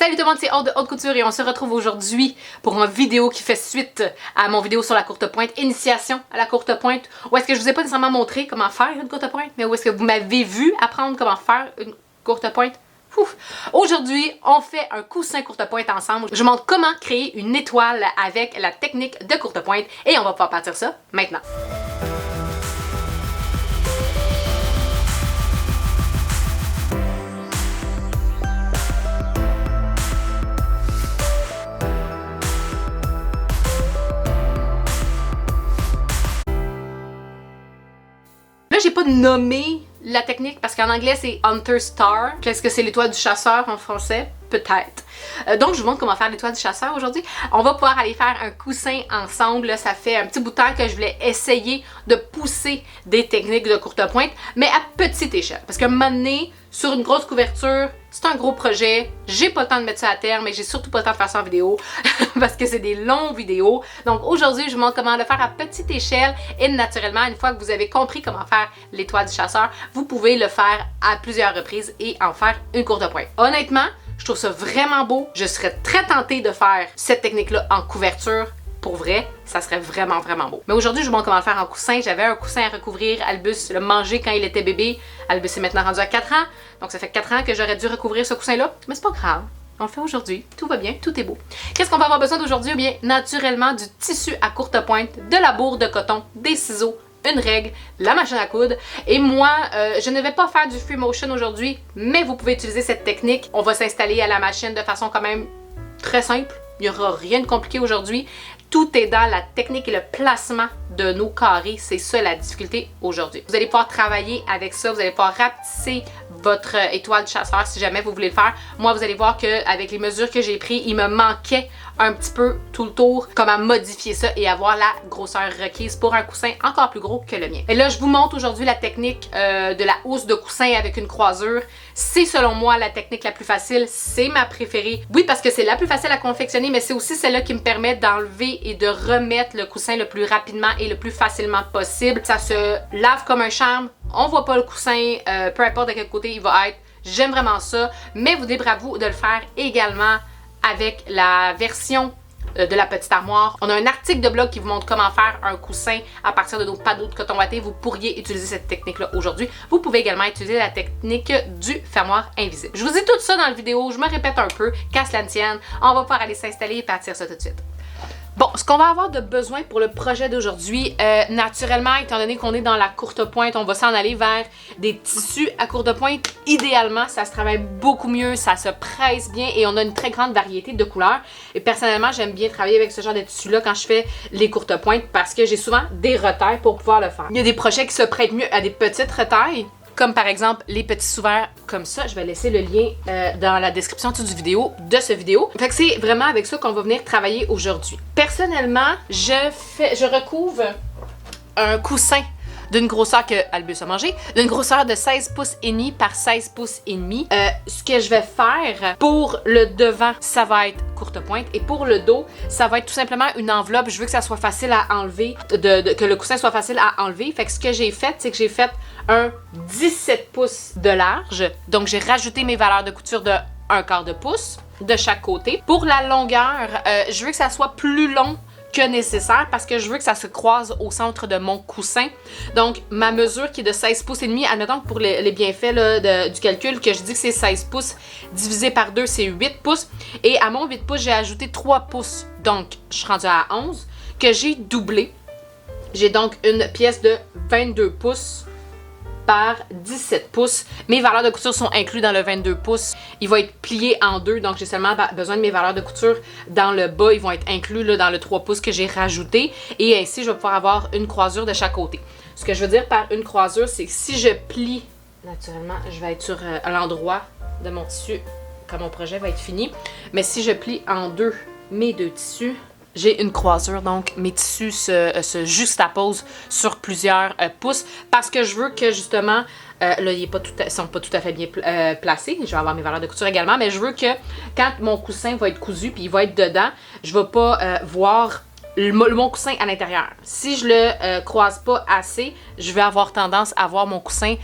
Salut tout le monde, c'est Aude de Haute Couture et on se retrouve aujourd'hui pour une vidéo qui fait suite à mon vidéo sur la courte pointe, initiation à la courte pointe, où est-ce que je vous ai pas nécessairement montré comment faire une courte pointe, mais où est-ce que vous m'avez vu apprendre comment faire une courte pointe. Aujourd'hui, on fait un coussin courte pointe ensemble. Je vous montre comment créer une étoile avec la technique de courte pointe et on va pouvoir partir ça maintenant. Là, j'ai pas nommé la technique parce qu'en anglais c'est Hunter Star. Qu'est-ce que c'est l'étoile du chasseur en français? Peut-être. Donc je vous montre comment faire l'étoile du chasseur aujourd'hui. On va pouvoir aller faire un coussin ensemble. Là, ça fait un petit bout de temps que je voulais essayer de pousser des techniques de courte pointe, mais à petite échelle. Parce qu'à un moment donné, sur une grosse couverture, c'est un gros projet. J'ai pas le temps de mettre ça à terme, mais j'ai surtout pas le temps de faire ça en vidéo parce que c'est des longues vidéos. Donc aujourd'hui, je vous montre comment le faire à petite échelle et naturellement, une fois que vous avez compris comment faire l'étoile du chasseur, vous pouvez le faire à plusieurs reprises et en faire une courte pointe. Honnêtement, je trouve ça vraiment beau. Je serais très tentée de faire cette technique-là en couverture. Pour vrai, ça serait vraiment beau. Mais aujourd'hui, je vous montre comment le faire en coussin. J'avais un coussin à recouvrir. Albus l'a mangé quand il était bébé. Albus est maintenant rendu à 4 ans. Donc ça fait 4 ans que j'aurais dû recouvrir ce coussin-là. Mais c'est pas grave. On le fait aujourd'hui. Tout va bien, tout est beau. Qu'est-ce qu'on va avoir besoin d'aujourd'hui? Eh bien, naturellement, du tissu à courte pointe, de la bourre de coton, des ciseaux, une règle, la machine à coudre. Et moi, je ne vais pas faire du free motion aujourd'hui, mais vous pouvez utiliser cette technique. On va s'installer à la machine de façon quand même très simple. Il n'y aura rien de compliqué aujourd'hui. Tout est dans la technique et le placement de nos carrés. C'est ça la difficulté aujourd'hui. Vous allez pouvoir travailler avec ça. Vous allez pouvoir rapetisser votre étoile de chasseur si jamais vous voulez le faire. Moi, vous allez voir qu'avec les mesures que j'ai prises, il me manquait un petit peu tout le tour comment modifier ça et avoir la grosseur requise pour un coussin encore plus gros que le mien. Et là, je vous montre aujourd'hui la technique de la housse de coussin avec une croisure. C'est selon moi la technique la plus facile. C'est ma préférée. Oui, parce que c'est la plus facile à confectionner, mais c'est aussi celle-là qui me permet d'enlever et de remettre le coussin le plus rapidement et le plus facilement possible. Ça se lave comme un charme. On voit pas le coussin, peu importe de quel côté il va être. J'aime vraiment ça, mais vous libre à vous de le faire également avec la version de la petite armoire. On a un article de blog qui vous montre comment faire un coussin à partir de nos paddles de coton watté. Vous pourriez utiliser cette technique-là aujourd'hui. Vous pouvez également utiliser la technique du fermoir invisible. Je vous dis tout ça dans la vidéo, je me répète un peu, qu'à cela ne tienne. On va pouvoir aller s'installer et partir ça tout de suite. Bon, ce qu'on va avoir de besoin pour le projet d'aujourd'hui, naturellement, étant donné qu'on est dans la courte pointe, on va s'en aller vers des tissus à courte pointe. Idéalement, ça se travaille beaucoup mieux, ça se presse bien et on a une très grande variété de couleurs. Et personnellement, j'aime bien travailler avec ce genre de tissu-là quand je fais les courtes pointes parce que j'ai souvent des retailles pour pouvoir le faire. Il y a des projets qui se prêtent mieux à des petites retailles, comme par exemple les petits sous-verts comme ça. Je vais laisser le lien dans la description de cette vidéo. Fait que c'est vraiment avec ça qu'on va venir travailler aujourd'hui. Personnellement, je recouvre un coussin d'une grosseur que Albus a mangé, d'une grosseur de 16 pouces et demi par 16 pouces et demi. Ce que je vais faire pour le devant, ça va être courte pointe et pour le dos, ça va être tout simplement une enveloppe. Je veux que ça soit facile à enlever, que le coussin soit facile à enlever. Fait que ce que j'ai fait, c'est que j'ai fait un 17 pouces de large. Donc j'ai rajouté mes valeurs de couture de 1/4 de pouce de chaque côté. Pour la longueur, je veux que ça soit plus long que nécessaire parce que je veux que ça se croise au centre de mon coussin. Donc, ma mesure qui est de 16 pouces et demi, admettons que pour les bienfaits là, du calcul, que je dis que c'est 16 pouces divisé par 2, c'est 8 pouces. Et à mon 8 pouces, j'ai ajouté 3 pouces. Donc, je suis rendue à 11 que j'ai doublé. J'ai donc une pièce de 22 pouces par 17 pouces. Mes valeurs de couture sont incluses dans le 22 pouces. Il va être plié en deux, donc j'ai seulement besoin de mes valeurs de couture dans le bas. Ils vont être inclus là, dans le 3 pouces que j'ai rajouté. Et ainsi, je vais pouvoir avoir une croisure de chaque côté. Ce que je veux dire par une croisure, c'est que si je plie, naturellement, je vais être sur l'endroit de mon tissu quand mon projet va être fini. Mais si je plie en deux mes deux tissus, j'ai une croisure, donc mes tissus se juxtaposent sur plusieurs pouces parce que je veux que justement, là ils sont pas tout à fait bien placés, je vais avoir mes valeurs de couture également, mais je veux que quand mon coussin va être cousu puis il va être dedans, je vais pas voir mon coussin à l'intérieur. Si je le croise pas assez, je vais avoir tendance à voir mon coussin,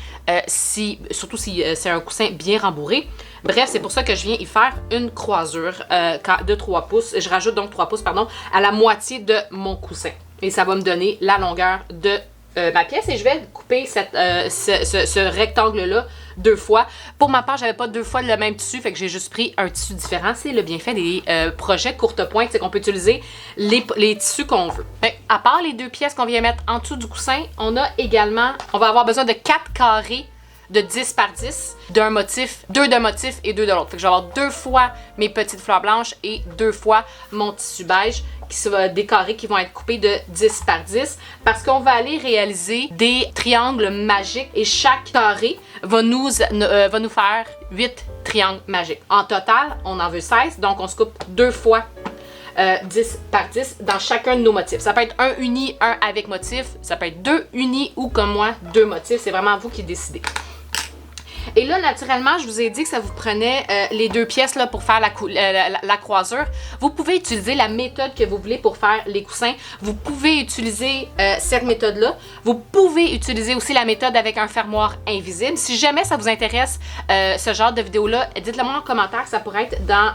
surtout si c'est un coussin bien rembourré. Bref, c'est pour ça que je viens y faire une croisure de 3 pouces. Je rajoute donc 3 pouces, pardon, à la moitié de mon coussin. Et ça va me donner la longueur de ma pièce. Et je vais couper ce rectangle-là 2 fois. Pour ma part, j'avais pas 2 fois le même tissu, fait que j'ai juste pris un tissu différent. C'est le bienfait des projets courte pointe, c'est qu'on peut utiliser les tissus qu'on veut. À part les 2 pièces qu'on vient mettre en dessous du coussin, on va avoir besoin de 4 carrés de 10 par 10 d'un motif, 2 d'un motif et 2 de l'autre. Fait que je vais avoir 2 fois mes petites fleurs blanches et 2 fois mon tissu beige, qui sont des carrés qui vont être coupés de 10 par 10 parce qu'on va aller réaliser des triangles magiques et chaque carré va nous faire 8 triangles magiques. En total, on en veut 16, donc on se coupe 2 fois 10 par 10 dans chacun de nos motifs. Ça peut être un uni, un avec motif, ça peut être 2 unis ou comme moi, 2 motifs. C'est vraiment vous qui décidez. Et là, naturellement, je vous ai dit que ça vous prenait les 2 pièces là, pour faire la croisure. Vous pouvez utiliser la méthode que vous voulez pour faire les coussins. Vous pouvez utiliser cette méthode-là. Vous pouvez utiliser aussi la méthode avec un fermoir invisible. Si jamais ça vous intéresse, ce genre de vidéo-là, dites-le moi en commentaire. Ça pourrait être dans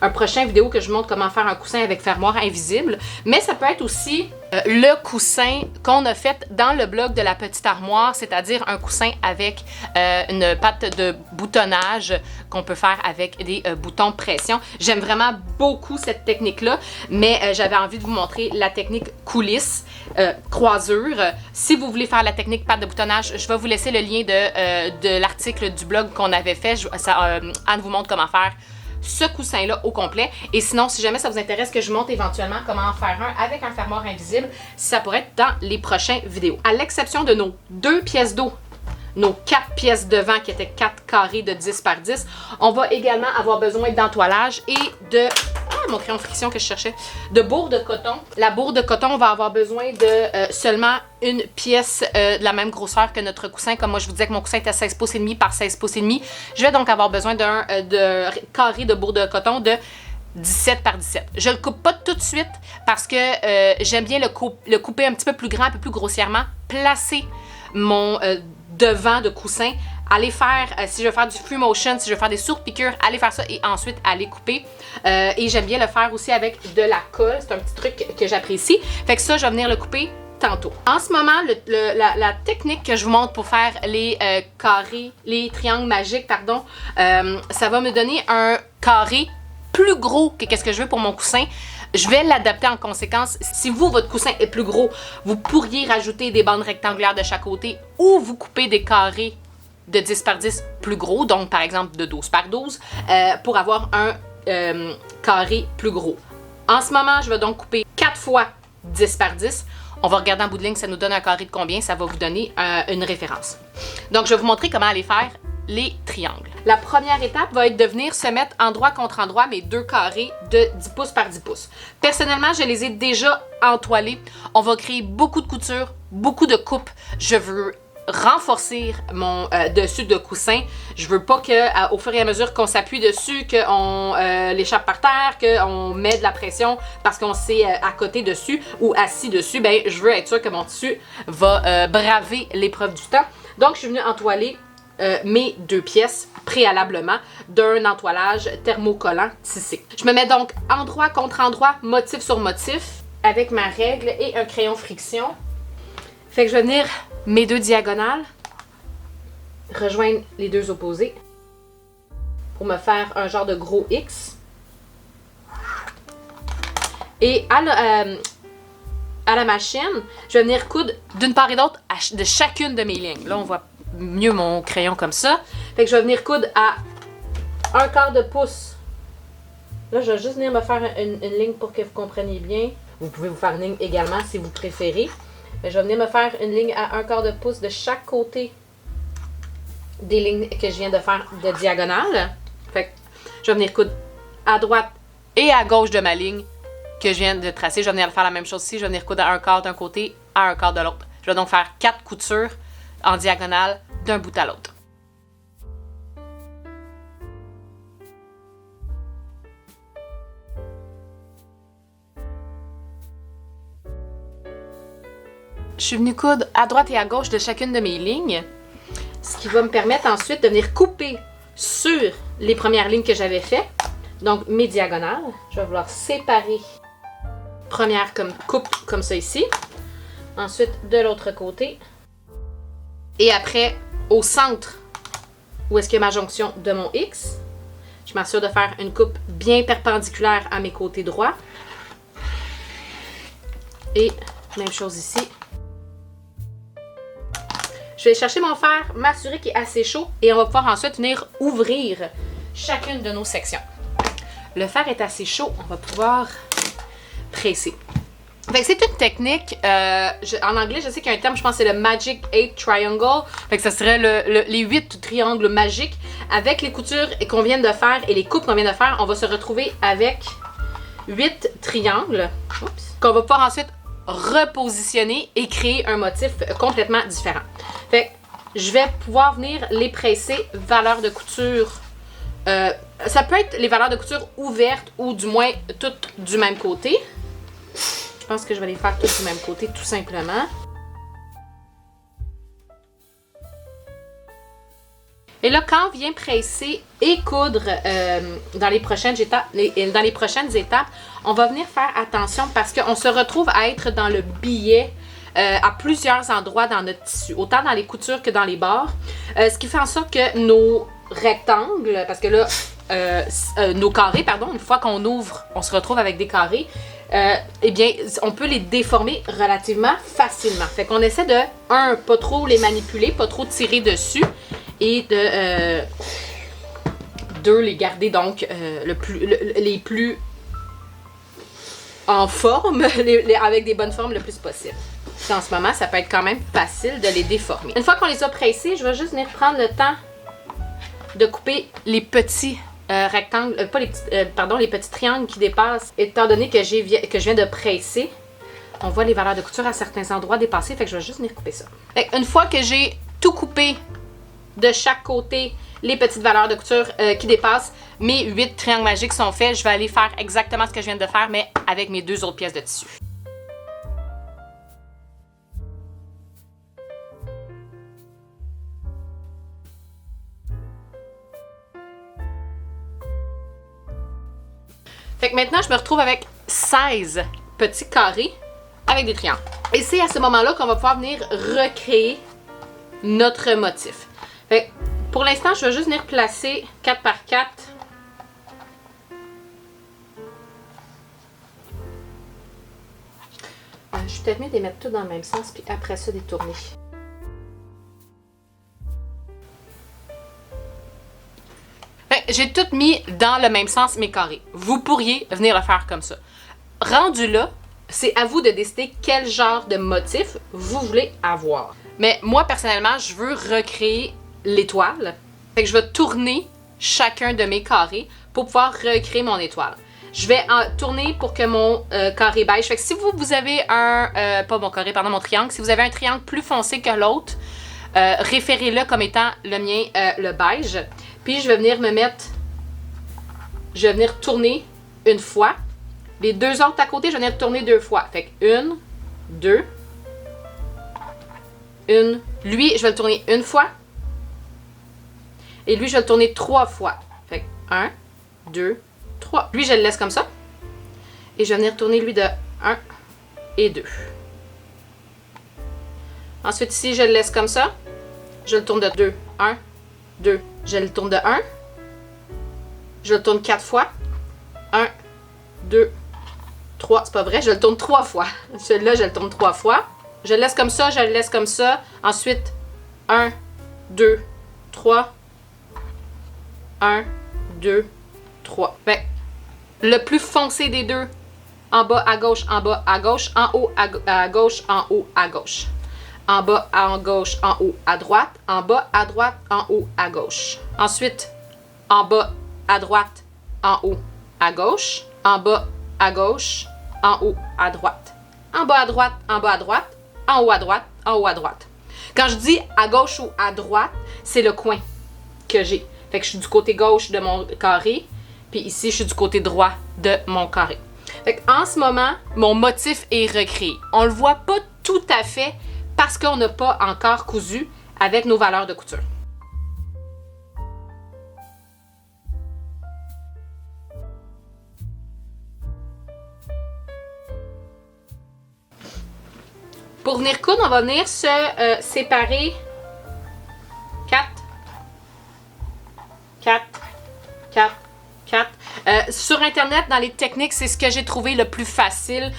un prochain vidéo que je vous montre comment faire un coussin avec fermoir invisible. Mais ça peut être aussi le coussin qu'on a fait dans le blog de la petite armoire, c'est-à-dire un coussin avec une patte de boutonnage qu'on peut faire avec des boutons pression. J'aime vraiment beaucoup cette technique-là, mais j'avais envie de vous montrer la technique coulisse, croisure. Si vous voulez faire la technique patte de boutonnage, je vais vous laisser le lien de l'article du blog qu'on avait fait. Anne vous montre comment faire ce coussin-là au complet. Et sinon, si jamais ça vous intéresse que je montre éventuellement comment en faire un avec un fermoir invisible, ça pourrait être dans les prochaines vidéos. À l'exception de nos 2 pièces d'eau, nos 4 pièces de vent qui étaient 4 carrés de 10 par 10, on va également avoir besoin d'entoilage et de... mon crayon friction que je cherchais, de bourre de coton. La bourre de coton, on va avoir besoin de seulement une pièce de la même grosseur que notre coussin. Comme moi, je vous disais que mon coussin était 16 pouces et demi par 16 pouces et demi. Je vais donc avoir besoin d'un carré de bourre de coton de 17 par 17. Je le coupe pas tout de suite parce que j'aime bien le couper un petit peu plus grand, un peu plus grossièrement. Placer mon devant de coussin, aller faire, si je veux faire du free motion, si je veux faire des surpiqûres, aller faire ça et ensuite aller couper. Et j'aime bien le faire aussi avec de la colle, c'est un petit truc que j'apprécie. Fait que ça, je vais venir le couper tantôt. En ce moment, la technique que je vous montre pour faire les carrés, les triangles magiques, pardon, ça va me donner un carré plus gros que ce que je veux pour mon coussin. Je vais l'adapter en conséquence. Si vous, votre coussin est plus gros, vous pourriez rajouter des bandes rectangulaires de chaque côté ou vous couper des carrés de 10 par 10 plus gros, donc par exemple de 12 par 12, pour avoir un carré plus gros. En ce moment, je vais donc couper 4 fois 10 par 10. On va regarder en bout de ligne, ça nous donne un carré de combien, ça va vous donner une référence. Donc, je vais vous montrer comment aller faire les triangles. La première étape va être de venir se mettre endroit contre endroit mes 2 carrés de 10 pouces par 10 pouces. Personnellement, je les ai déjà entoilés. On va créer beaucoup de coutures, beaucoup de coupes. Je veux renforcer mon dessus de coussin. Je veux pas que au fur et à mesure qu'on s'appuie dessus, qu'on l'échappe par terre, qu'on met de la pression parce qu'on s'est à côté dessus ou assis dessus. Ben, je veux être sûre que mon tissu va braver l'épreuve du temps. Donc, je suis venue entoiler mes 2 pièces préalablement d'un entoilage thermocollant tissé. Je me mets donc endroit contre endroit, motif sur motif, avec ma règle et un crayon friction. Fait que je vais venir mes 2 diagonales, rejoindre les 2 opposés pour me faire un genre de gros X. Et à la machine, je vais venir coudre d'une part et d'autre de chacune de mes lignes. Là, on voit mieux mon crayon comme ça. Fait que je vais venir coudre à 1/4 de pouce. Là, je vais juste venir me faire une ligne pour que vous compreniez bien. Vous pouvez vous faire une ligne également si vous préférez. Mais je vais venir me faire une ligne à 1/4 de pouce de chaque côté des lignes que je viens de faire de diagonale. Fait que je vais venir coudre à droite et à gauche de ma ligne que je viens de tracer. Je vais venir faire la même chose ici. Je vais venir coudre à 1/4 d'un côté, à 1/4 de l'autre. Je vais donc faire 4 coutures en diagonale d'un bout à l'autre. je suis venue coudre à droite et à gauche de chacune de mes lignes. Ce qui va me permettre ensuite de venir couper sur les premières lignes que j'avais faites. Donc, mes diagonales. Je vais vouloir séparer première comme coupe comme ça ici. Ensuite, de l'autre côté. Et après, au centre, où est-ce qu'il y a ma jonction de mon X, je m'assure de faire une coupe bien perpendiculaire à mes côtés droits. Et même chose ici. Je vais chercher mon fer, m'assurer qu'il est assez chaud et on va pouvoir ensuite venir ouvrir chacune de nos sections. Le fer est assez chaud, on va pouvoir presser. Fait que c'est une technique, en anglais, je sais qu'il y a un terme, je pense que c'est le Magic 8 Triangle. Fait que ça serait les 8 triangles magiques. Avec les coutures qu'on vient de faire et les coupes qu'on vient de faire, on va se retrouver avec 8 triangles qu'on va pouvoir ensuite repositionner et créer un motif complètement différent. Fait que je vais pouvoir venir les presser valeur de couture. Ça peut être les valeurs de couture ouvertes ou du moins toutes du même côté. Je pense que je vais les faire toutes du même côté, tout simplement. Et là, quand on vient presser et coudre dans les prochaines étapes, on va venir faire attention parce qu'on se retrouve à être dans le billet à plusieurs endroits dans notre tissu, autant dans les coutures que dans les bords. Ce qui fait en sorte que nos rectangles, parce que là, nos carrés, pardon, une fois qu'on ouvre, on se retrouve avec des carrés. Eh bien, on peut les déformer relativement facilement. Fait qu'on essaie de, pas trop les manipuler, pas trop tirer dessus et de, deux, les garder donc les plus en forme, avec des bonnes formes le plus possible. Puis en ce moment, ça peut être quand même facile de les déformer. Une fois qu'on les a pressés, je vais juste venir prendre le temps de couper les petits rectangles, les petits triangles qui dépassent. Étant donné que je viens de presser, on voit les valeurs de couture à certains endroits dépasser, fait que je vais juste venir couper ça. Fait une fois que j'ai tout coupé de chaque côté, les petites valeurs de couture qui dépassent, mes 8 triangles magiques sont faits. Je vais aller faire exactement ce que je viens de faire, mais avec mes 2 autres pièces de tissu. Fait que maintenant, je me retrouve avec 16 petits carrés avec des triangles. Et c'est à ce moment-là qu'on va pouvoir venir recréer notre motif. Fait que pour l'instant, je vais juste venir placer 4 par 4. Je suis peut-être mieux de les mettre tous dans le même sens, puis après ça, détourner. J'ai tout mis dans le même sens mes carrés. Vous pourriez venir le faire comme ça. Rendu là, c'est à vous de décider quel genre de motif vous voulez avoir. Mais moi, personnellement, je veux recréer l'étoile. Fait que je vais tourner chacun de mes carrés pour pouvoir recréer mon étoile. Je vais tourner pour que mon carré beige. Fait que si vous avez mon triangle. Si vous avez un triangle plus foncé que l'autre, référez-le comme étant le mien, le beige. Puis je vais venir tourner une fois. Les 2 autres à côté, je vais venir tourner 2 fois. Fait que 1, 2, 1. Lui, je vais le tourner une fois. Et lui, je vais le tourner 3 fois. Fait que 1, 2, 3. Lui, je le laisse comme ça. Et je vais venir tourner lui de 1 et 2. Ensuite, ici, je le laisse comme ça. Je le tourne de 2, 1, 2. Je le tourne de 1. Je le tourne 4 fois. 1, 2, 3. C'est pas vrai, je le tourne 3 fois. Celui-là, je le tourne 3 fois. Je le laisse comme ça, je le laisse comme ça. Ensuite, 1, 2, 3. 1, 2, 3. Fait, le plus foncé des deux, en bas à gauche, en bas à gauche, en haut à gauche, en haut à gauche. En bas à gauche, en haut à droite, en bas à droite, en haut à gauche. Ensuite, en bas à droite, en haut à gauche, en bas à gauche, en haut à droite. En bas à droite, en bas à droite, en haut à droite, en haut à droite. Quand je dis à gauche ou à droite, c'est le coin que j'ai. Fait que je suis du côté gauche de mon carré, puis ici, je suis du côté droit de mon carré. Fait que en ce moment, mon motif est recréé. On le voit pas tout à fait parce qu'on n'a pas encore cousu avec nos valeurs de couture. Pour venir coudre, on va venir se séparer 4, 4, 4, 4. Sur Internet, dans les techniques, c'est ce que j'ai trouvé le plus facile.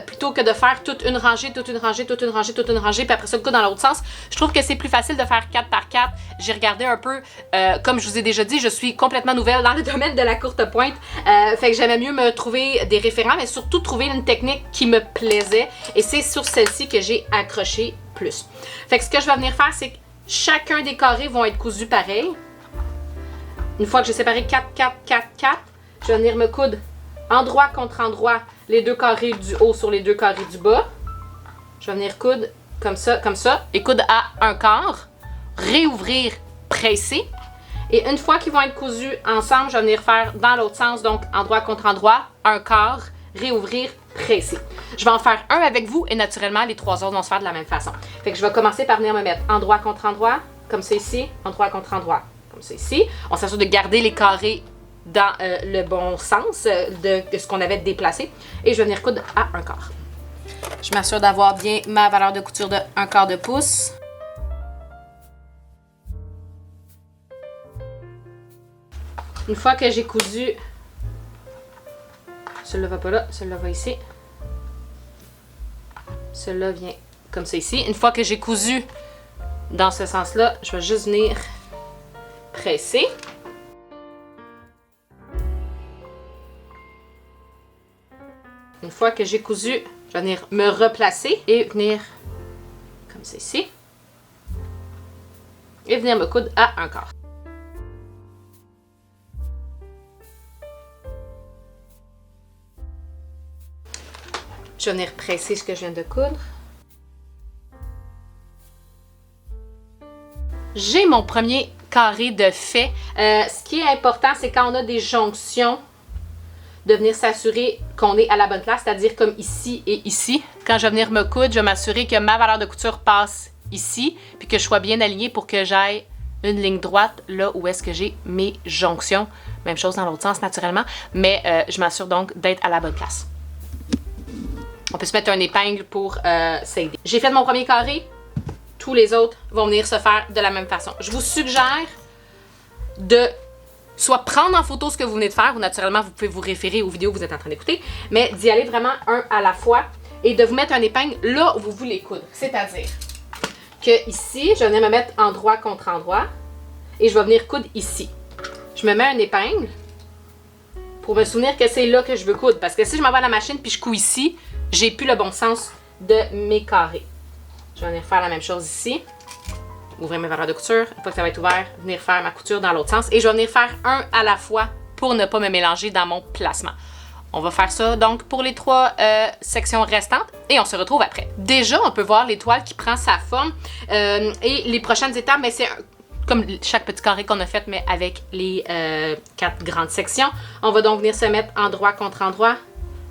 Plutôt que de faire toute une rangée, toute une rangée, toute une rangée, toute une rangée, puis après ça, le coudre dans l'autre sens. Je trouve que c'est plus facile de faire 4 par 4. J'ai regardé un peu, comme je vous ai déjà dit, je suis complètement nouvelle dans le domaine de la courte pointe. Fait que j'aimais mieux me trouver des référents, mais surtout trouver une technique qui me plaisait. Et c'est sur celle-ci que j'ai accroché plus. Fait que ce que je vais venir faire, c'est que chacun des carrés vont être cousus pareil. Une fois que j'ai séparé 4, 4, 4, 4, je vais venir me coudre endroit contre endroit les deux carrés du haut sur les deux carrés du bas. Je vais venir coudre comme ça, et coudre à un quart, réouvrir, presser. Et une fois qu'ils vont être cousus ensemble, je vais venir faire dans l'autre sens, donc endroit contre endroit, un quart, réouvrir, presser. Je vais en faire un avec vous et naturellement, les 3 autres vont se faire de la même façon. Fait que je vais commencer par venir me mettre endroit contre endroit, comme ça ici, endroit contre endroit, comme ça ici. On s'assure de garder les carrés dans le bon sens de ce qu'on avait déplacé. Et je vais venir coudre à un quart. Je m'assure d'avoir bien ma valeur de couture de 1/4 de pouce. Une fois que j'ai cousu, celui-là va pas là, celui-là va ici. Celui-là vient comme ça ici. Une fois que j'ai cousu dans ce sens-là, je vais juste venir presser. Une fois que j'ai cousu, je vais venir me replacer et venir comme ça ici. Et venir me coudre à un quart. Je vais venir presser ce que je viens de coudre. J'ai mon premier carré de fait. Ce qui est important, c'est quand on a des jonctions, de venir s'assurer qu'on est à la bonne place, c'est-à-dire comme ici et ici. Quand je vais venir me coudre, je vais m'assurer que ma valeur de couture passe ici, puis que je sois bien alignée pour que j'aille une ligne droite là où est-ce que j'ai mes jonctions. Même chose dans l'autre sens, naturellement, mais je m'assure donc d'être à la bonne place. On peut se mettre un épingle pour s'aider. J'ai fait mon premier carré. Tous les autres vont venir se faire de la même façon. Je vous suggère de soit prendre en photo ce que vous venez de faire, ou naturellement, vous pouvez vous référer aux vidéos que vous êtes en train d'écouter, mais d'y aller vraiment un à la fois et de vous mettre un épingle là où vous voulez coudre. C'est-à-dire que ici, je vais venir me mettre endroit contre endroit et je vais venir coudre ici. Je me mets un épingle pour me souvenir que c'est là que je veux coudre. Parce que si je m'en vais à la machine puis je couds ici, j'ai plus le bon sens de mes carrés. Je vais venir faire la même chose ici. Ouvrir mes valeurs de couture. Une fois que ça va être ouvert, venir faire ma couture dans l'autre sens. Et je vais venir faire un à la fois pour ne pas me mélanger dans mon placement. On va faire ça donc pour les 3 sections restantes et on se retrouve après. Déjà, on peut voir l'étoile qui prend sa forme. Et les prochaines étapes, mais c'est comme chaque petit carré qu'on a fait, mais avec les 4 grandes sections. On va donc venir se mettre endroit contre endroit,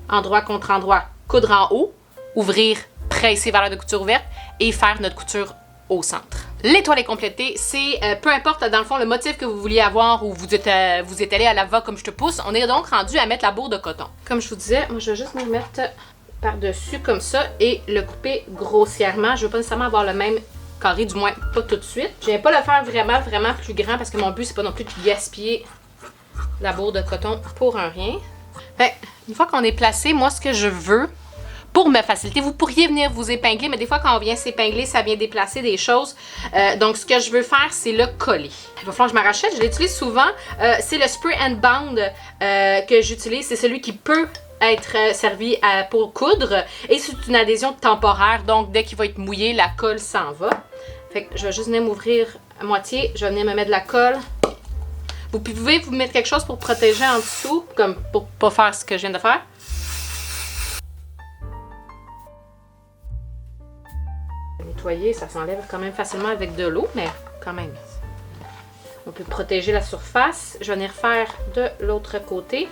endroit contre endroit, coudre en haut, ouvrir, presser valeur de couture ouverte et faire notre couture au centre. L'étoile est complétée, c'est peu importe dans le fond le motif que vous vouliez avoir ou vous êtes allé à la va comme je te pousse, on est donc rendu à mettre la bourre de coton. Comme je vous disais, moi je vais juste me mettre par-dessus comme ça et le couper grossièrement. Je ne veux pas nécessairement avoir le même carré, du moins pas tout de suite. Je ne viens pas le faire vraiment plus grand parce que mon but c'est pas non plus de gaspiller la bourre de coton pour un rien. Fait, une fois qu'on est placé, moi ce que je veux, pour me faciliter, vous pourriez venir vous épingler, mais des fois quand on vient s'épingler, ça vient déplacer des choses. Donc ce que je veux faire, c'est le coller. Il va falloir que je m'arrachette, je l'utilise souvent. C'est le Spray and Bound que j'utilise, c'est celui qui peut être servi pour coudre. Et c'est une adhésion temporaire, donc dès qu'il va être mouillé, la colle s'en va. Fait que je vais juste venir m'ouvrir à moitié, je vais venir me mettre de la colle. Vous pouvez vous mettre quelque chose pour protéger en dessous, comme pour pas faire ce que je viens de faire. Nettoyer, ça s'enlève quand même facilement avec de l'eau, mais quand même. On peut protéger la surface. Je vais venir faire de l'autre côté.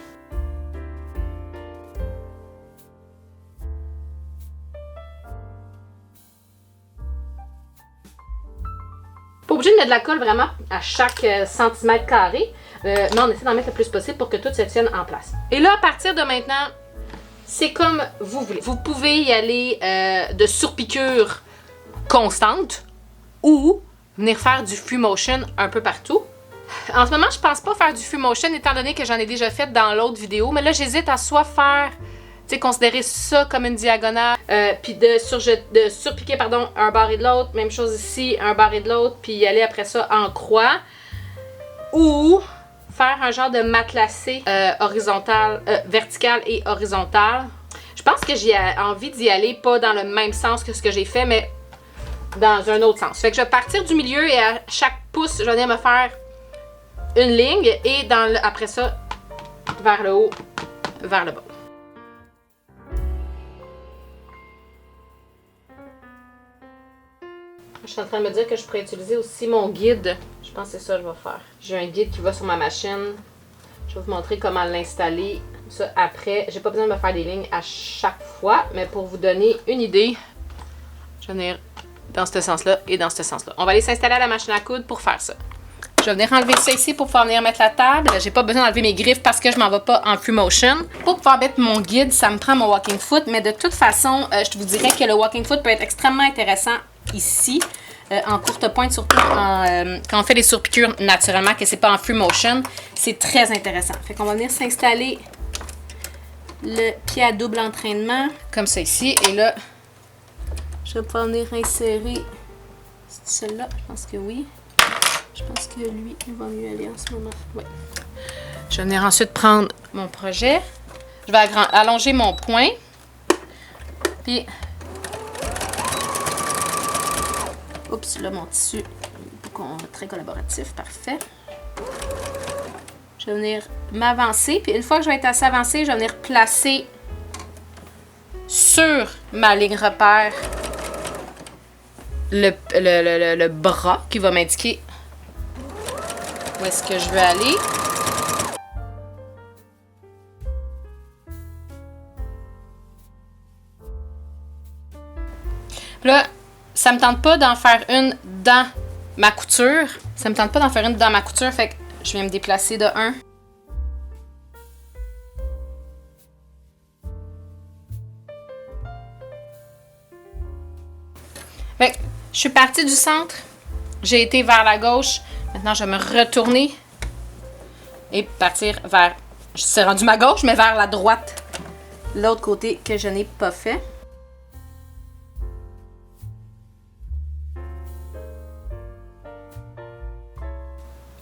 mettre de la colle vraiment à chaque centimètre carré, mais on essaie d'en mettre le plus possible pour que tout se tienne en place. Et là, à partir de maintenant, c'est comme vous voulez. Vous pouvez y aller de surpiqûre constante ou venir faire du free motion un peu partout. En ce moment, je pense pas faire du free motion étant donné que j'en ai déjà fait dans l'autre vidéo, mais là, j'hésite à soit faire, tu sais, considérer ça comme une diagonale, puis de surpiquer, pardon, un barré de l'autre, même chose ici, un barré de l'autre, puis y aller après ça en croix, ou faire un genre de matelassé horizontal, vertical et horizontal. Je pense que j'ai envie d'y aller pas dans le même sens que ce que j'ai fait, mais dans un autre sens. Fait que je vais partir du milieu et à chaque pouce, je vais venir me faire une ligne et après ça, vers le haut, vers le bas. Je suis en train de me dire que je pourrais utiliser aussi mon guide. Je pense que c'est ça que je vais faire. J'ai un guide qui va sur ma machine. Je vais vous montrer comment l'installer. Ça après, j'ai pas besoin de me faire des lignes à chaque fois, mais pour vous donner une idée, je vais venir dans ce sens-là et dans ce sens-là. On va aller s'installer à la machine à coudre pour faire ça. Je vais venir enlever ça ici pour pouvoir venir mettre la table. J'ai pas besoin d'enlever mes griffes parce que je m'en vais pas en free motion. Pour pouvoir mettre mon guide, ça me prend mon walking foot, mais de toute façon, je vous dirais que le walking foot peut être extrêmement intéressant ici, en courte pointe, surtout quand on fait des surpiqûres naturellement, que c'est pas en free motion. C'est très intéressant. Fait qu'on va venir s'installer le pied à double entraînement, comme ça ici. Et là, je vais pouvoir venir insérer celle-là. Je pense que oui. Je pense que lui, il va mieux aller en ce moment. Oui. Je vais venir ensuite prendre mon projet. Je vais allonger mon point. Puis, oups, là, mon tissu est très collaboratif. Parfait. Je vais venir m'avancer. Puis, une fois que je vais être assez avancée, je vais venir placer sur ma ligne repère le bras qui va m'indiquer où est-ce que je veux aller. Là, ça me tente pas d'en faire une dans ma couture. Ça me tente pas d'en faire une dans ma couture, fait que je viens me déplacer de 1. Fait que je suis partie du centre. J'ai été vers la gauche. Maintenant, je vais me retourner et partir vers... Je suis rendue ma gauche, mais vers la droite. L'autre côté que je n'ai pas fait.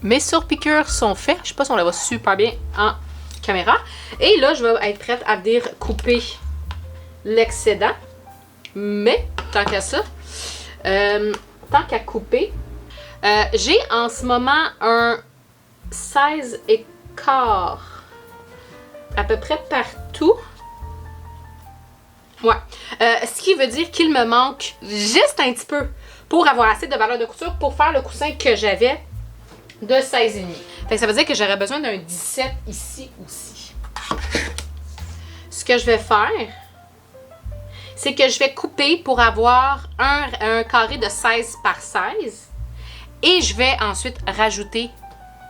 Mes surpiqûres sont faites. Je sais pas si on la voit super bien en caméra. Et là, je vais être prête à venir couper l'excédent. Mais, tant qu'à ça, tant qu'à couper, j'ai en ce moment un 16 et quart à peu près partout. Ouais. Ce qui veut dire qu'il me manque juste un petit peu pour avoir assez de valeur de couture pour faire le coussin que j'avais de 16,5. Fait que ça veut dire que j'aurais besoin d'un 17 ici aussi. Ce que je vais faire, c'est que je vais couper pour avoir un carré de 16 par 16. Et je vais ensuite rajouter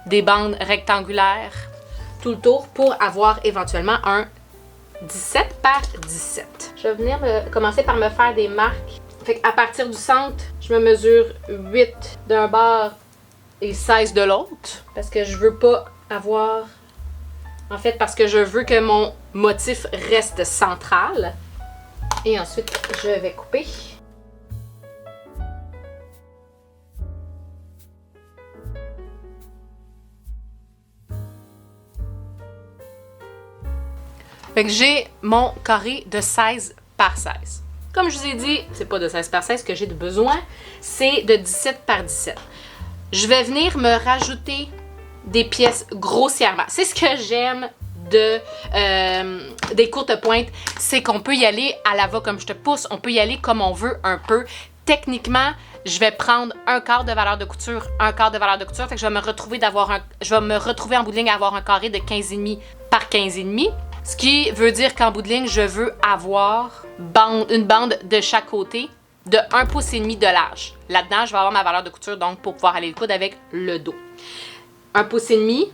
des bandes rectangulaires tout le tour pour avoir éventuellement un 17 par 17. Je vais venir commencer par me faire des marques. Fait qu'à partir du centre, je me mesure 8 d'un bord et 16 de l'autre. Parce que je veux pas avoir... En fait, parce que je veux que mon motif reste central. Et ensuite, je vais couper. Fait que j'ai mon carré de 16 par 16. Comme je vous ai dit, c'est pas de 16 par 16 que j'ai de besoin, c'est de 17 par 17. Je vais venir me rajouter des pièces grossièrement. C'est ce que j'aime des courtes pointes, c'est qu'on peut y aller à la va comme je te pousse, on peut y aller comme on veut un peu. Techniquement, je vais prendre un quart de valeur de couture, un quart de valeur de couture, fait que je vais me retrouver en bout de ligne à avoir un carré de 15,5 par 15,5. Ce qui veut dire qu'en bout de ligne, je veux avoir une bande de chaque côté de 1 pouce et demi de large. Là-dedans, je vais avoir ma valeur de couture donc pour pouvoir aller le coudre avec le dos. 1 pouce et demi.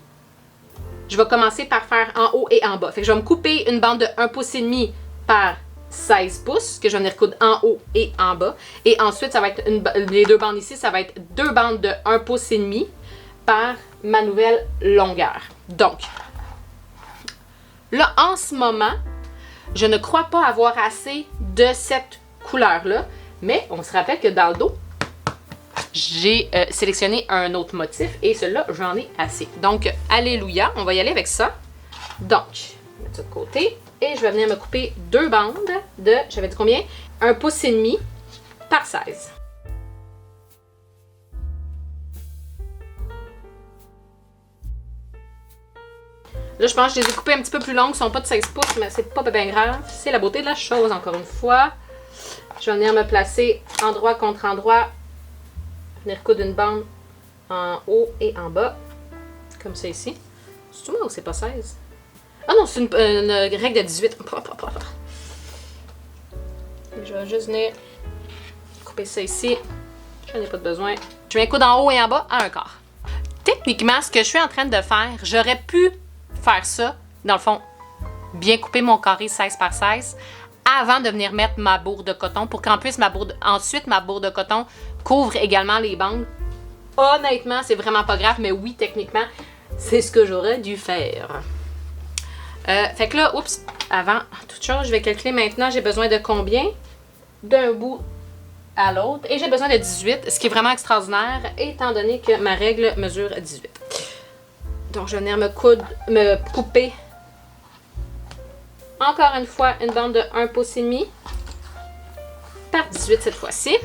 Je vais commencer par faire en haut et en bas. Fait que je vais me couper une bande de 1 pouce et demi par 16 pouces que je vais venir coudre en haut et en bas. Et ensuite, ça va être les deux bandes ici, ça va être deux bandes de 1 pouce et demi par ma nouvelle longueur. Donc, là, en ce moment, je ne crois pas avoir assez de cette couleur-là, mais on se rappelle que dans le dos, j'ai sélectionné un autre motif et celui-là, j'en ai assez. Donc, alléluia, on va y aller avec ça. Donc, je vais mettre ça de côté et je vais venir me couper deux bandes de, j'avais dit combien? 1 pouce et demi par 16. Là, je pense que je les ai coupées un petit peu plus longues, ils sont pas de 16 pouces, mais c'est pas bien grave. C'est la beauté de la chose, encore une fois. Je vais venir me placer endroit contre endroit. Venir coudre une bande en haut et en bas. Comme ça ici. C'est tout moi ou c'est pas 16? Ah non, c'est une règle de 18. Je vais juste venir couper ça ici. J'en ai pas de besoin. Je viens coudre en haut et en bas à un quart. Techniquement, ce que je suis en train de faire, j'aurais pu faire ça, dans le fond, bien couper mon carré 16 par 16 avant de venir mettre ma bourre de coton pour qu'ensuite ma bourre de coton couvre également les bandes. Honnêtement, c'est vraiment pas grave, mais oui, techniquement, c'est ce que j'aurais dû faire. Fait que là, oups, avant toute chose, je vais calculer maintenant, j'ai besoin de combien d'un bout à l'autre. Et j'ai besoin de 18, ce qui est vraiment extraordinaire, étant donné que ma règle mesure 18. Donc, je vais venir me couper encore une fois une bande de 1 pouce et demi par 18 cette fois-ci.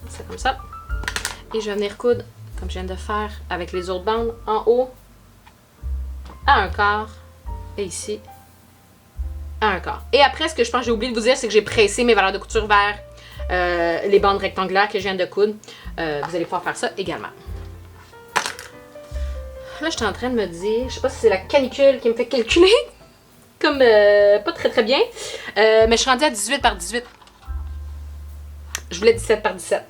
C'est comme ça. Et je vais venir coudre, comme je viens de faire avec les autres bandes, en haut à un quart et ici à un quart. Et après, ce que je pense que j'ai oublié de vous dire, c'est que j'ai pressé mes valeurs de couture vers les bandes rectangulaires que je viens de coudre. Vous allez pouvoir faire ça également. Là, je suis en train de me dire, je sais pas si c'est la canicule qui me fait calculer, comme pas très bien, mais je suis rendue à 18 par 18. Je voulais 17 par 17.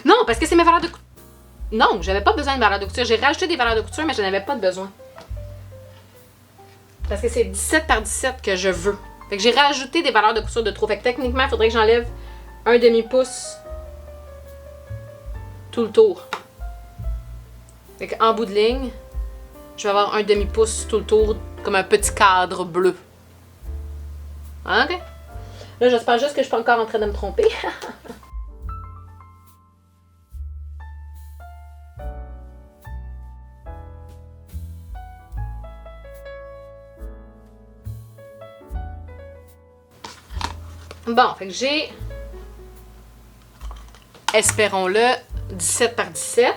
Non, parce que c'est mes valeurs de couture. Non, j'avais pas besoin de valeurs de couture. J'ai rajouté des valeurs de couture, mais je n'avais pas de besoin. Parce que c'est 17 par 17 que je veux. Fait que j'ai rajouté des valeurs de couture de trop. Fait que techniquement, il faudrait que j'enlève un demi-pouce tout le tour. Fait qu'en bout de ligne, je vais avoir un demi-pouce tout le tour, comme un petit cadre bleu. OK? Là, j'espère juste que je suis pas encore en train de me tromper. Bon, fait que j'ai, espérons-le, 17 par 17.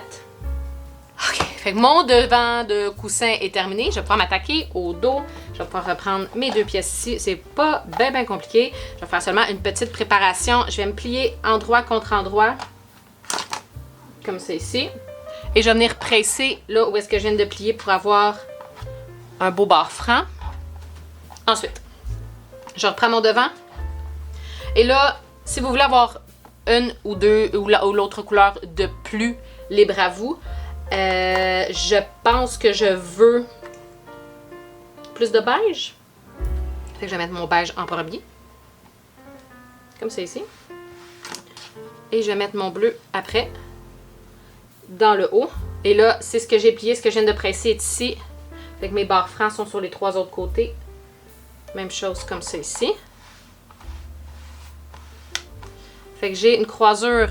OK, fait que mon devant de coussin est terminé. Je vais pouvoir m'attaquer au dos. Je vais pouvoir reprendre mes deux pièces ici. C'est pas bien compliqué. Je vais faire seulement une petite préparation. Je vais me plier endroit contre endroit, comme ça ici. Et je vais venir presser là où est-ce que je viens de plier pour avoir un beau bord franc. Ensuite, je reprends mon devant. Et là, si vous voulez avoir une ou deux ou l'autre couleur de plus libre à vous, je pense que je veux plus de beige. Fait que je vais mettre mon beige en premier. Comme ça ici. Et je vais mettre mon bleu après. Dans le haut. Et là, c'est ce que j'ai plié, ce que je viens de presser est ici. Fait que mes barres francs sont sur les trois autres côtés. Même chose comme ça ici. Fait que j'ai une croisure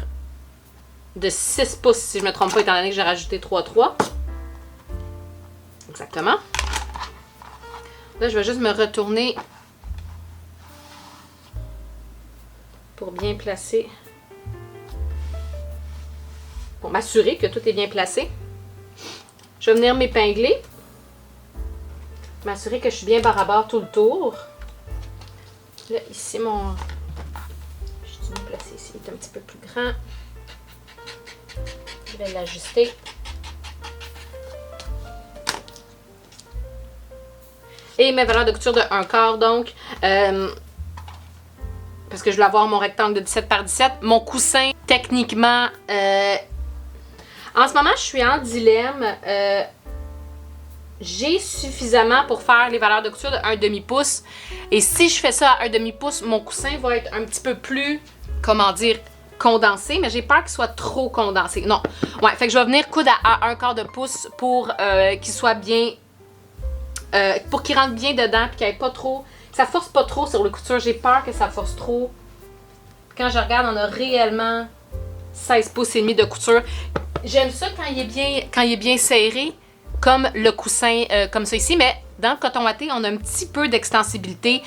de 6 pouces, si je ne me trompe pas, étant donné que j'ai rajouté 3. Exactement. Là, je vais juste me retourner pour bien placer. Pour m'assurer que tout est bien placé. Je vais venir m'épingler. M'assurer que je suis bien barre à barre tout le tour. Là, ici, mon... Je vais me placer ici, il est un petit peu plus grand. Je vais l'ajuster. Et mes valeurs de couture de 1/4 donc. Parce que je voulais avoir mon rectangle de 17 par 17. Mon coussin, techniquement, en ce moment, je suis en dilemme. J'ai suffisamment pour faire les valeurs de couture de 1/2 pouce. Et si je fais ça à 1/2 pouce, mon coussin va être un petit peu plus, comment dire, condensé. Mais j'ai peur qu'il soit trop condensé. Non. Ouais, fait que je vais venir coudre à 1/4 de pouce pour qu'il soit bien... pour qu'il rentre bien dedans et qu'il n'y ait pas trop... Que ça force pas trop sur le couture. J'ai peur que ça force trop. Quand je regarde, on a réellement 16 pouces et demi de couture. J'aime ça quand il est bien serré, comme le coussin, comme ça ici, mais dans le coton watté, on a un petit peu d'extensibilité,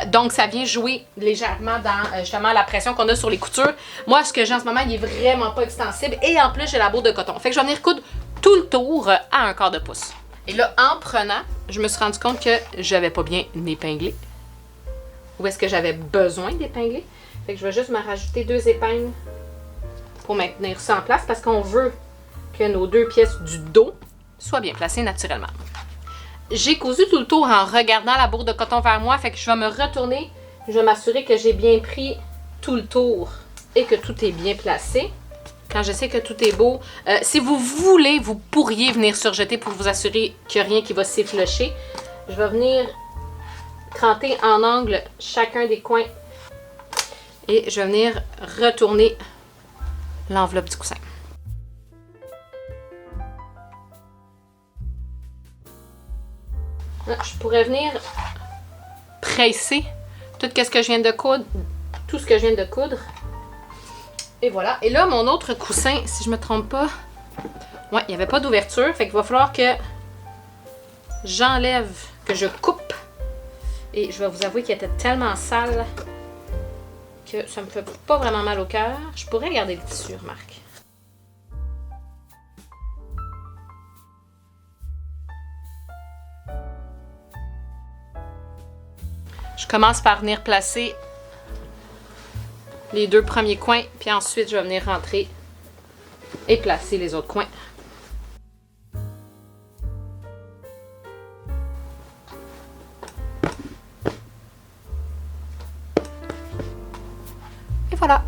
donc ça vient jouer légèrement dans justement la pression qu'on a sur les coutures. Moi, ce que j'ai en ce moment, il est vraiment pas extensible, et en plus, j'ai la bourre de coton. Fait que je vais venir coudre tout le tour à 1/4 de pouce. Et là, en prenant, je me suis rendu compte que j'avais pas bien épinglé. Où est-ce que j'avais besoin d'épingler? Fait que je vais juste me rajouter 2 épingles pour maintenir ça en place, parce qu'on veut que nos 2 pièces du dos soient bien placées naturellement. J'ai cousu tout le tour en regardant la bourre de coton vers moi, fait que je vais me retourner, je vais m'assurer que j'ai bien pris tout le tour et que tout est bien placé. Quand je sais que tout est beau, si vous voulez, vous pourriez venir surjeter pour vous assurer qu'il n'y a rien qui va s'effilocher. Je vais venir cranter en angle chacun des coins et je vais venir retourner l'enveloppe du coussin. Là, je pourrais venir presser tout ce que je viens de coudre, tout ce que je viens de coudre. Et voilà. Et là, mon autre coussin, si je me trompe pas, ouais, il n'y avait pas d'ouverture, fait qu'il va falloir que j'enlève, que je coupe. Et je vais vous avouer qu'il était tellement sale que ça me fait pas vraiment mal au cœur. Je pourrais garder le tissu, remarque. Je commence par venir placer les 2 premiers coins, puis ensuite je vais venir rentrer et placer les autres coins. Et voilà.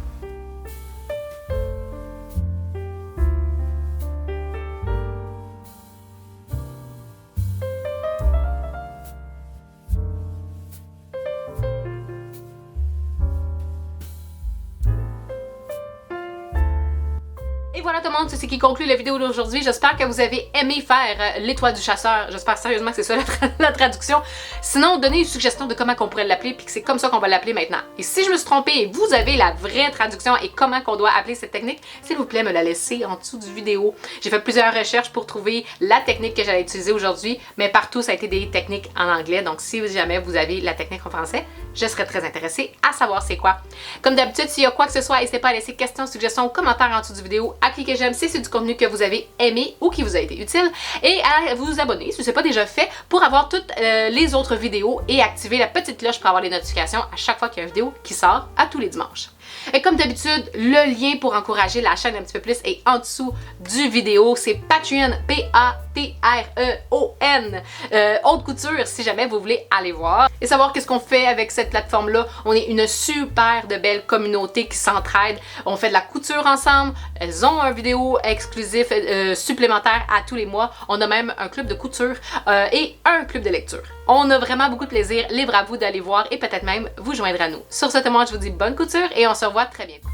Et voilà tout le monde, c'est ce qui conclut la vidéo d'aujourd'hui. J'espère que vous avez aimé faire l'étoile du chasseur. J'espère sérieusement que c'est ça la traduction. Sinon, donnez une suggestion de comment on pourrait l'appeler, puis que c'est comme ça qu'on va l'appeler maintenant. Et si je me suis trompée et vous avez la vraie traduction et comment qu'on doit appeler cette technique, s'il vous plaît, me la laissez en dessous du vidéo. J'ai fait plusieurs recherches pour trouver la technique que j'allais utiliser aujourd'hui, mais partout ça a été des techniques en anglais. Donc si jamais vous avez la technique en français, je serais très intéressée à savoir c'est quoi. Comme d'habitude, s'il y a quoi que ce soit, n'hésitez pas à laisser questions, suggestions ou commentaires en dessous du vidéo, à cliquer j'aime si c'est du contenu que vous avez aimé ou qui vous a été utile, et à vous abonner si ce n'est pas déjà fait pour avoir toutes les autres vidéos et activer la petite cloche pour avoir les notifications à chaque fois qu'il y a une vidéo qui sort à tous les dimanches. Et comme d'habitude, le lien pour encourager la chaîne un petit peu plus est en dessous du vidéo. C'est Patreon, P-A-T-R-E-O-N, Haute Couture, si jamais vous voulez aller voir. Et savoir qu'est-ce qu'on fait avec cette plateforme-là. On est une super de belle communauté qui s'entraide. On fait de la couture ensemble. Elles ont un vidéo exclusif supplémentaire à tous les mois. On a même un club de couture et un club de lecture. On a vraiment beaucoup de plaisir. Libre à vous d'aller voir et peut-être même vous joindre à nous. Sur ce, tout le monde, je vous dis bonne couture et on se revoit très bientôt.